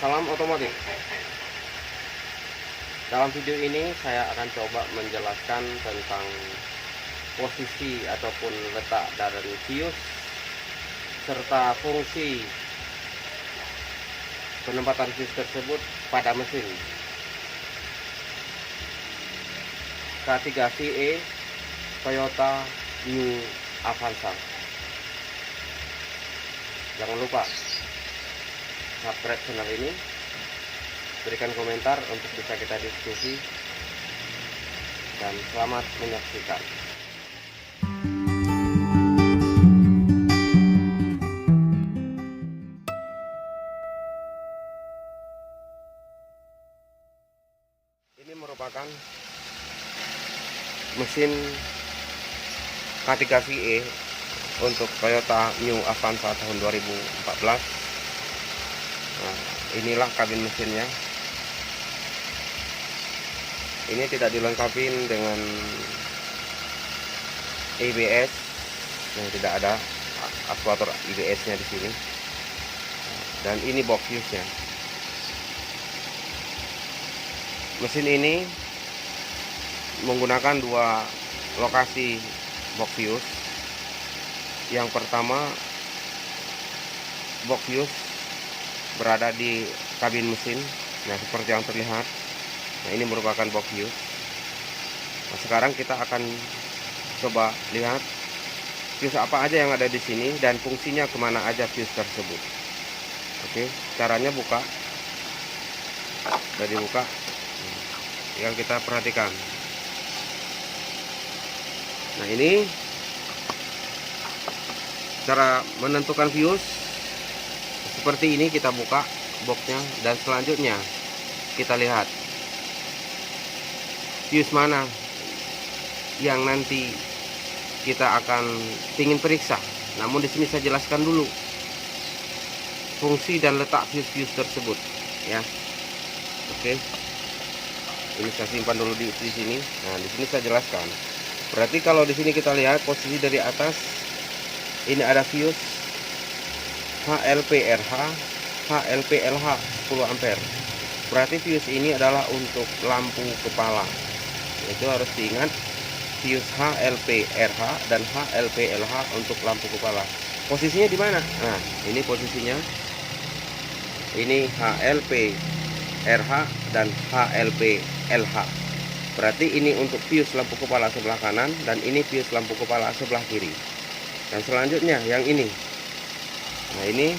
Salam otomotif. Dalam video ini saya akan coba menjelaskan tentang posisi ataupun letak dari fuse serta fungsi penempatan fuse tersebut pada mesin K3VE Toyota New Avanza. Jangan lupa subscribe channel ini, berikan komentar untuk bisa kita diskusi, dan selamat menyaksikan. Ini merupakan mesin K3VE untuk Toyota New Avanza tahun 2014. Nah, inilah kabin mesinnya. Ini tidak dilengkapi dengan ABS, yang tidak ada aktuator ABS-nya di sini. Dan ini box fuse-nya. Mesin ini menggunakan dua lokasi box fuse. Yang pertama, box fuse berada di kabin mesin. Nah, seperti yang terlihat. Nah, ini merupakan box fuse. Nah, sekarang kita akan coba lihat fuse apa aja yang ada di sini dan fungsinya kemana aja fuse tersebut. Oke, caranya buka. Sudah dibuka. Tinggal kita perhatikan. Nah, ini cara menentukan fuse. Seperti ini, kita buka boxnya dan selanjutnya kita lihat fuse mana yang nanti kita akan ingin periksa. Namun di sini saya jelaskan dulu fungsi dan letak fuse tersebut, ya. Oke, ini saya simpan dulu di sini. Nah, di sini saya jelaskan. Berarti kalau di sini kita lihat posisi dari atas, ini ada fuse HLP-RH, HLP-LH 10 ampere. Berarti fuse ini adalah untuk lampu kepala. Itu harus diingat, fuse HLP-RH dan HLP-LH untuk lampu kepala. Posisinya di mana? Nah, ini posisinya. Ini HLP-RH dan HLP-LH. Berarti ini untuk fuse lampu kepala sebelah kanan dan ini fuse lampu kepala sebelah kiri. Dan selanjutnya yang ini. Nah, ini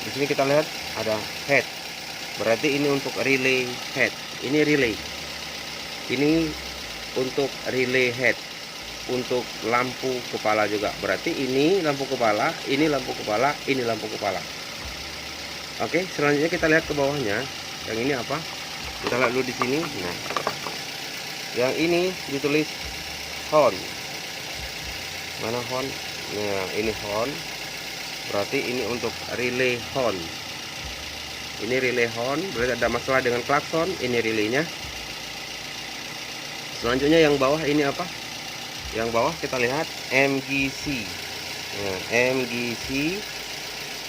di sini kita lihat ada head. Berarti ini untuk relay head. Ini relay. Ini untuk relay head. Untuk lampu kepala juga. Berarti ini lampu kepala, ini lampu kepala, ini lampu kepala. Oke, selanjutnya kita lihat ke bawahnya. Yang ini apa? Kita lihat dulu di sini. Nah, yang ini ditulis horn. Mana horn? Nah, ini horn. Berarti ini untuk relay horn. Ini relay horn, berarti ada masalah dengan klakson. Ini relaynya. Selanjutnya yang bawah ini apa? Yang bawah kita lihat MGC. Nah, MGC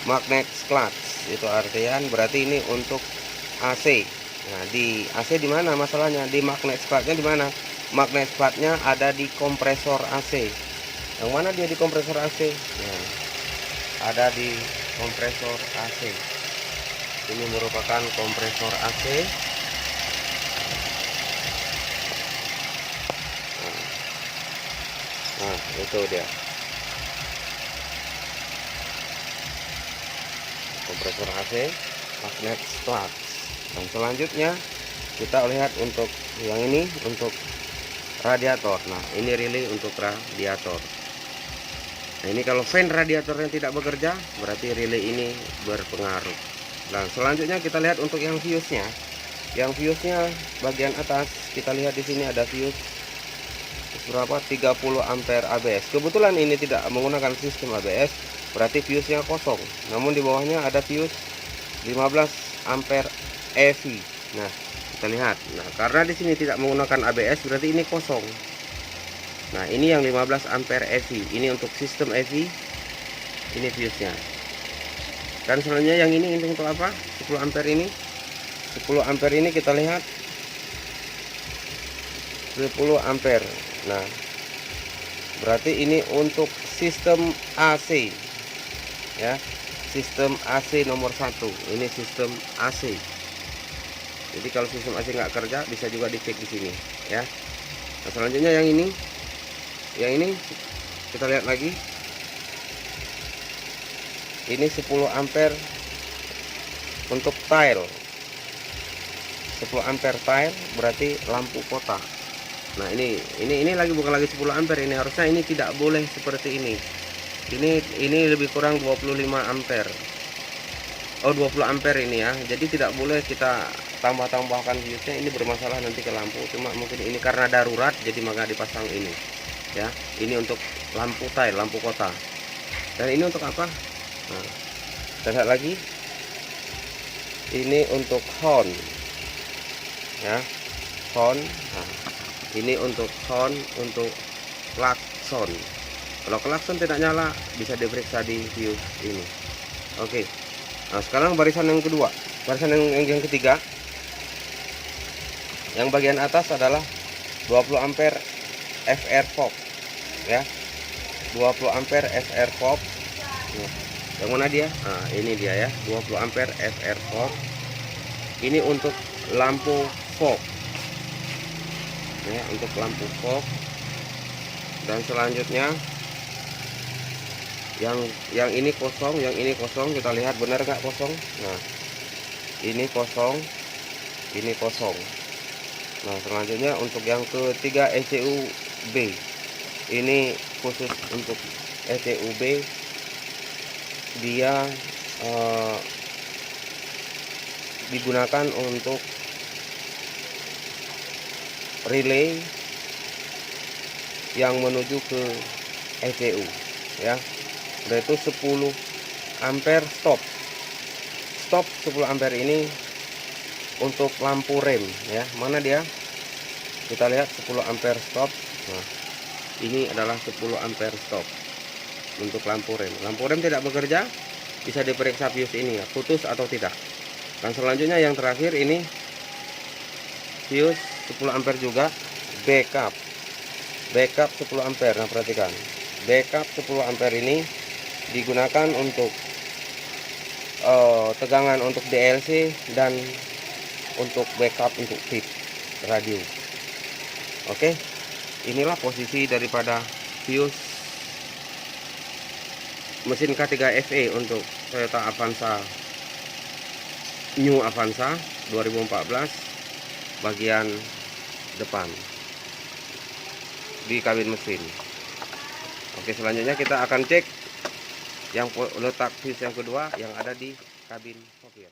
magnet clutch. Itu artian berarti ini untuk AC. Nah, di AC di mana masalahnya? Di magnet clutch-nya di mana? Magnet clutch-nya ada di kompresor AC. Yang mana dia di kompresor AC? Nah, ada di kompresor AC. Ini merupakan kompresor AC. Nah, itu dia kompresor AC magnet clutch. Dan selanjutnya kita lihat untuk yang ini untuk radiator. Nah, ini relay untuk radiator. Nah, ini kalau fan radiatornya tidak bekerja, berarti relay ini berpengaruh. Nah, selanjutnya kita lihat untuk yang fuse-nya. Yang fuse-nya bagian atas, kita lihat di sini ada fuse berapa? 30 ampere ABS. Kebetulan ini tidak menggunakan sistem ABS, berarti fuse-nya kosong. Namun di bawahnya ada fuse 15 ampere EV. Nah, kita lihat. Nah, karena di sini tidak menggunakan ABS, berarti ini kosong. Nah, ini yang 15 ampere EV. Ini untuk sistem EV. Ini fuse-nya. Dan selanjutnya yang ini untuk apa? 10 ampere ini 10 ampere ini kita lihat 10 ampere. Nah, berarti ini untuk sistem AC ya, sistem AC nomor 1. Ini sistem AC. Jadi kalau sistem AC nggak kerja bisa juga dicek di sini ya. Nah, selanjutnya yang ini kita lihat lagi. Ini 10 ampere untuk tile. 10 ampere tile berarti lampu kota. Nah, ini lagi bukan lagi 10 ampere, ini harusnya ini tidak boleh seperti ini. Ini lebih kurang 25 ampere. Oh, 20 ampere ini ya. Jadi tidak boleh kita tambah-tambahkan fuse-nya, ini bermasalah nanti ke lampu. Cuma mungkin ini karena darurat jadi maka dipasang ini. Ya, ini untuk lampu tile, lampu kota. Dan ini untuk apa? Nah, kita lihat lagi. Ini untuk horn. Ya. Horn. Nah, ini untuk horn, untuk klakson. Kalau klakson tidak nyala bisa diperiksa di fuse ini. Oke. Nah, sekarang barisan yang kedua, barisan yang ketiga. Yang bagian atas adalah 20 ampere FR fob ya. 20 ampere FR fob. Nah, yang mana dia? Nah, ini dia ya, 20 ampere FR fob. Ini untuk lampu fog. Ya, untuk lampu fog. Dan selanjutnya yang ini kosong, yang ini kosong. Kita lihat benar nggak kosong. Nah, ini kosong, ini kosong. Nah, selanjutnya untuk yang ketiga ECU B. Ini khusus untuk ECU B. Dia digunakan untuk relay yang menuju ke ECU ya. Yaitu 10 ampere stop 10 ampere ini untuk lampu rem ya. Mana dia? Kita lihat 10 ampere stop. Nah, ini adalah 10 ampere stop untuk lampu rem. Lampu rem tidak bekerja, bisa diperiksa fuse ini ya, putus atau tidak. Dan selanjutnya yang terakhir ini fuse 10 ampere juga, backup 10 ampere. Nah, perhatikan, backup 10 ampere ini digunakan untuk tegangan untuk DLC dan untuk backup untuk tip radio. Oke, inilah posisi daripada fuse mesin K3FE untuk Toyota Avanza, New Avanza 2014 bagian depan di kabin mesin. Oke, selanjutnya kita akan cek yang letak fuse yang kedua yang ada di kabin sopir.